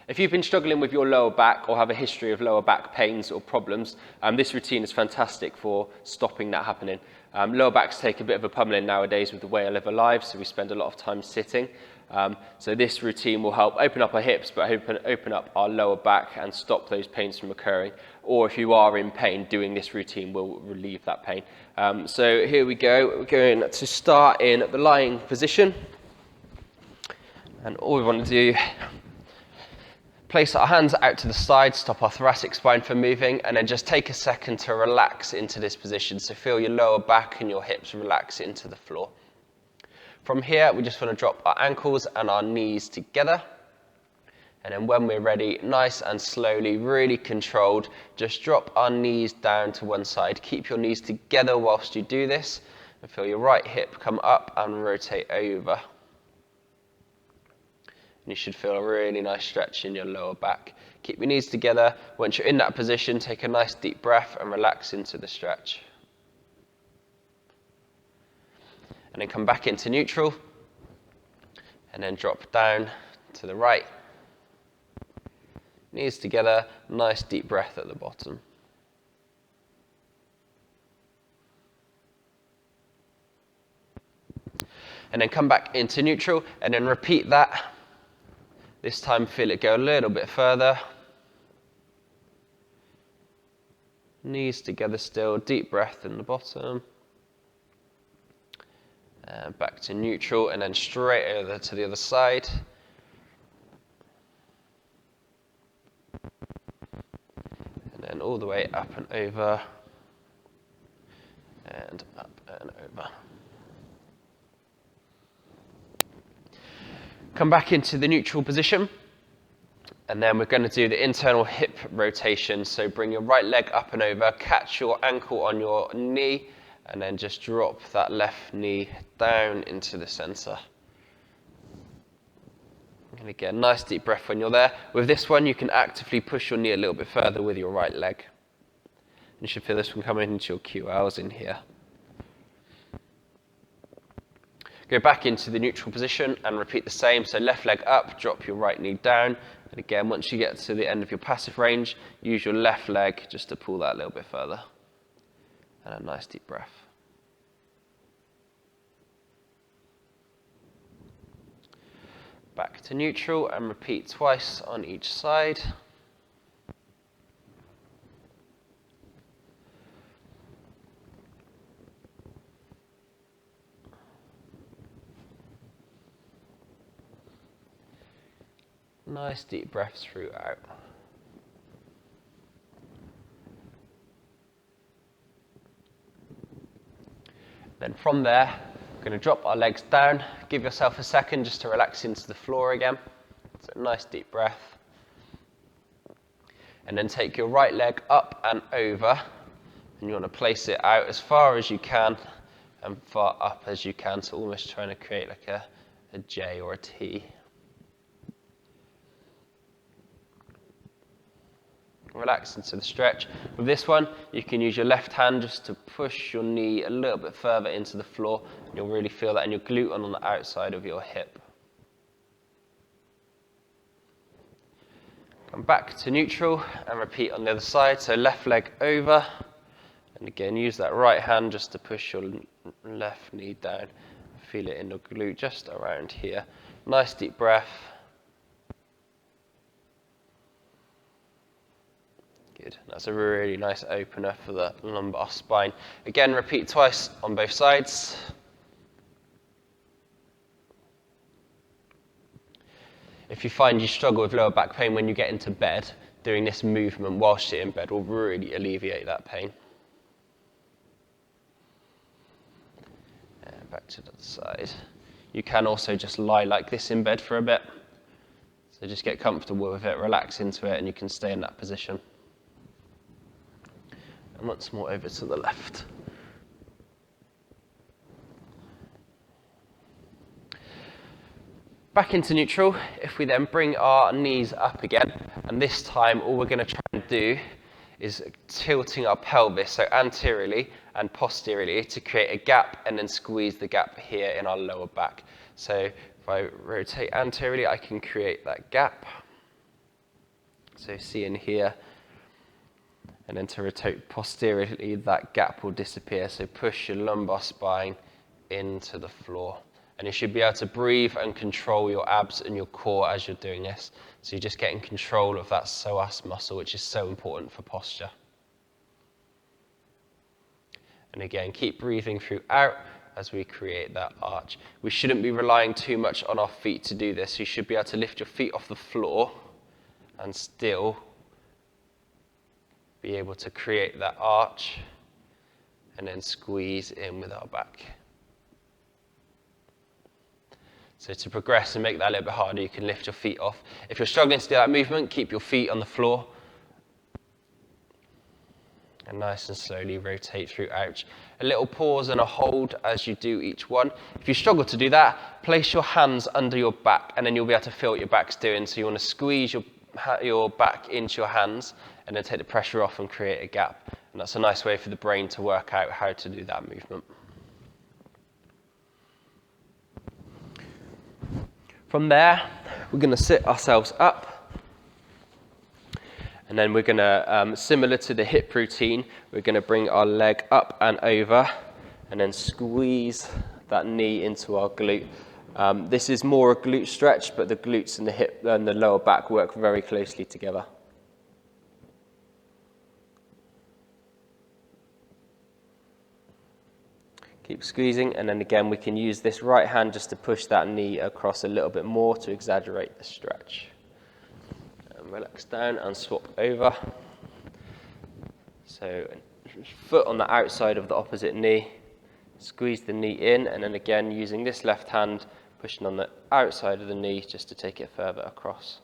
If you've been struggling with your lower back or have a history of lower back pains or problems, this routine is fantastic for stopping that happening. Lower backs take a bit of a pummeling nowadays with the way I live our lives, so we spend a lot of time sitting. So this routine will help open up our hips, but open up our lower back and stop those pains from occurring. Or if you are in pain, doing this routine will relieve that pain. So here we go. We're going to start in the lying position. And all we want to do, place our hands out to the side, stop our thoracic spine from moving, and then just take a second to relax into this position. So feel your lower back and your hips relax into the floor. From here, we just want to drop our ankles and our knees together. And then when we're ready, nice and slowly, really controlled, just drop our knees down to one side. Keep your knees together whilst you do this. And feel your right hip come up and rotate over. You should feel a really nice stretch in your lower back. Keep your knees together. Once you're in that position, take a nice deep breath and relax into the stretch. And then come back into neutral. And then drop down to the right. Knees together, nice deep breath at the bottom. And then come back into neutral and then repeat that. This time, feel it go a little bit further. Knees together still, deep breath in the bottom. And back to neutral, and then straight over to the other side. And then all the way up and over. And up and over. Come back into the neutral position, and then we're going to do the internal hip rotation. So bring your right leg up and over, catch your ankle on your knee, and then just drop that left knee down into the center. And again, nice deep breath when you're there. With this one, you can actively push your knee a little bit further with your right leg. You should feel this one coming into your QLs in here. Go back into the neutral position and repeat the same. So left leg up, drop your right knee down. And again, once you get to the end of your passive range, use your left leg just to pull that a little bit further. And a nice deep breath. Back to neutral and repeat twice on each side. Nice deep breaths throughout. Then from there, we're going to drop our legs down. Give yourself a second just to relax into the floor again. So a nice deep breath. And then take your right leg up and over. And you want to place it out as far as you can and far up as you can. So almost trying to create like a J or a T. Relax into the stretch. With this one, you can use your left hand just to push your knee a little bit further into the floor. And you'll really feel that in your glute and on the outside of your hip. Come back to neutral and repeat on the other side. So left leg over. And again, use that right hand just to push your left knee down. Feel it in your glute just around here. Nice deep breath. Good. That's a really nice opener for the lumbar spine. Again, repeat twice on both sides. If you find you struggle with lower back pain when you get into bed, doing this movement whilst you're in bed will really alleviate that pain. And back to the other side. You can also just lie like this in bed for a bit. So just get comfortable with it, relax into it, and you can stay in that position. And once more over to the left. Back into neutral. If we then bring our knees up again, and this time all we're going to try and do is tilting our pelvis, so anteriorly and posteriorly, to create a gap and then squeeze the gap here in our lower back. So if I rotate anteriorly, I can create that gap. So see in here, and then to rotate posteriorly, that gap will disappear. So push your lumbar spine into the floor. And you should be able to breathe and control your abs and your core as you're doing this. So you're just getting control of that psoas muscle, which is so important for posture. And again, keep breathing throughout as we create that arch. We shouldn't be relying too much on our feet to do this. You should be able to lift your feet off the floor and still be able to create that arch and then squeeze in with our back. So to progress and make that a little bit harder, you can lift your feet off. If you're struggling to do that movement, keep your feet on the floor. And nice and slowly rotate throughout. A little pause and a hold as you do each one. If you struggle to do that, place your hands under your back and then you'll be able to feel what your back's doing. So you want to squeeze your back into your hands and then take the pressure off and create a gap. And that's a nice way for the brain to work out how to do that movement. From there, we're going to sit ourselves up, and then we're going to, similar to the hip routine, we're going to bring our leg up and over, and then squeeze that knee into our glute. This is more a glute stretch, but the glutes and the hip and the lower back work very closely together. Keep squeezing, and then again we can use this right hand just to push that knee across a little bit more to exaggerate the stretch. And relax down and swap over. So foot on the outside of the opposite knee, squeeze the knee in, and then again using this left hand, pushing on the outside of the knee just to take it further across.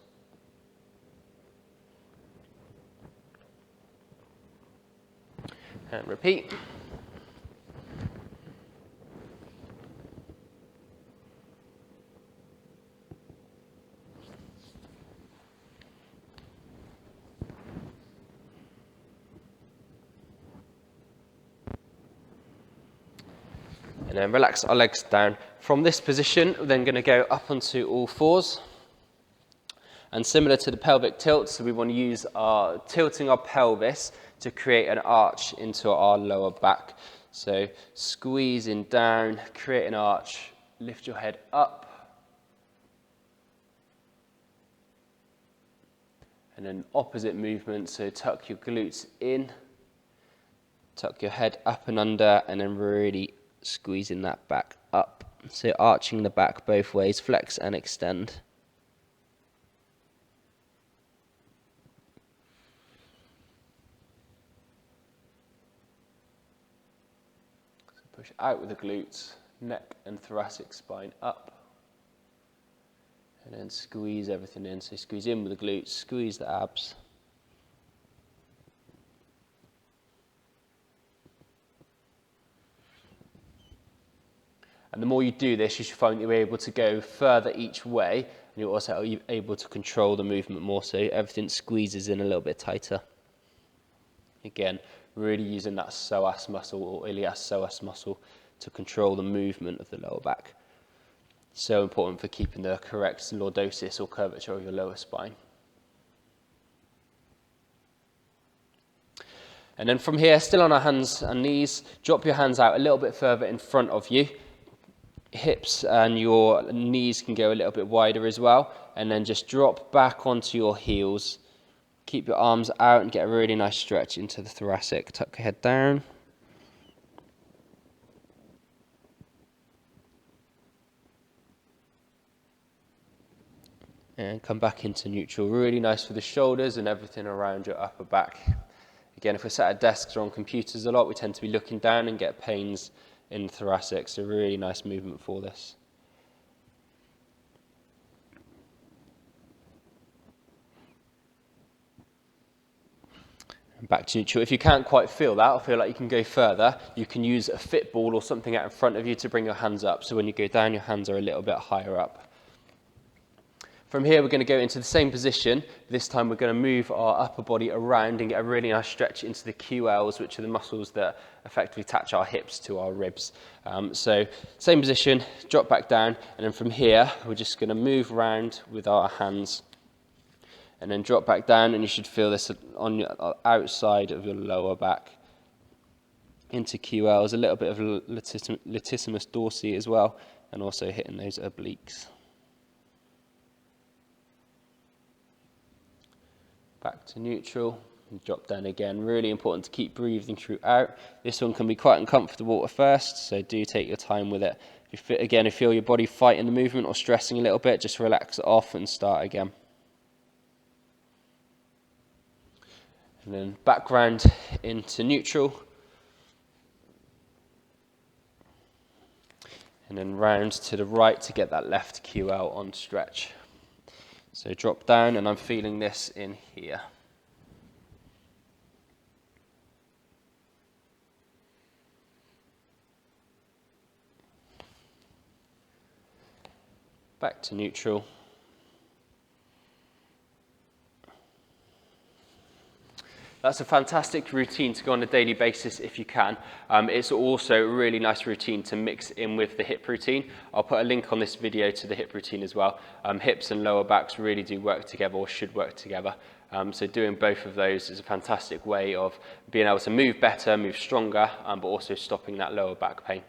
And repeat. And then relax our legs down. From this position, we're then going to go up onto all fours. And similar to the pelvic tilt, so we want to use tilting our pelvis to create an arch into our lower back. So squeezing down, create an arch, lift your head up. And then opposite movement, so tuck your glutes in, tuck your head up and under, and then really squeezing that back up. So arching the back both ways, flex and extend. So push out with the glutes, neck and thoracic spine up. And then squeeze everything in. So squeeze in with the glutes, squeeze the abs. And the more you do this, you should find you're able to go further each way, and you're also able to control the movement more, so everything squeezes in a little bit tighter. Again, really using that psoas muscle or iliac psoas muscle to control the movement of the lower back. So important for keeping the correct lordosis or curvature of your lower spine. And then from here, still on our hands and knees, drop your hands out a little bit further in front of you. Hips and your knees can go a little bit wider as well, and then just drop back onto your heels. Keep your arms out and get a really nice stretch into the thoracic. Tuck your head down. And come back into neutral. Really nice for the shoulders and everything around your upper back. Again, if we're sat at desks or on computers a lot, we tend to be looking down and get pains in the thoracic, so really nice movement for this. And back to neutral. If you can't quite feel that or feel like you can go further, you can use a fit ball or something out in front of you to bring your hands up, so when you go down, your hands are a little bit higher up. From here, we're going to go into the same position. This time, we're going to move our upper body around and get a really nice stretch into the QLs, which are the muscles that effectively attach our hips to our ribs. So same position, drop back down, and then from here, we're just going to move around with our hands and then drop back down, and you should feel this on your outside of your lower back into QLs, a little bit of latissimus dorsi as well, and also hitting those obliques. Back to neutral, and drop down again. Really important to keep breathing throughout. This one can be quite uncomfortable at first, so do take your time with it. If you feel your body fighting the movement or stressing a little bit, just relax it off and start again. And then back round into neutral. And then round to the right to get that left QL on stretch. So drop down, and I'm feeling this in here. Back to neutral. That's a fantastic routine to go on a daily basis if you can. It's also a really nice routine to mix in with the hip routine. I'll put a link on this video to the hip routine as well. Hips and lower backs really do work together, or should work together. So doing both of those is a fantastic way of being able to move better, move stronger, but also stopping that lower back pain.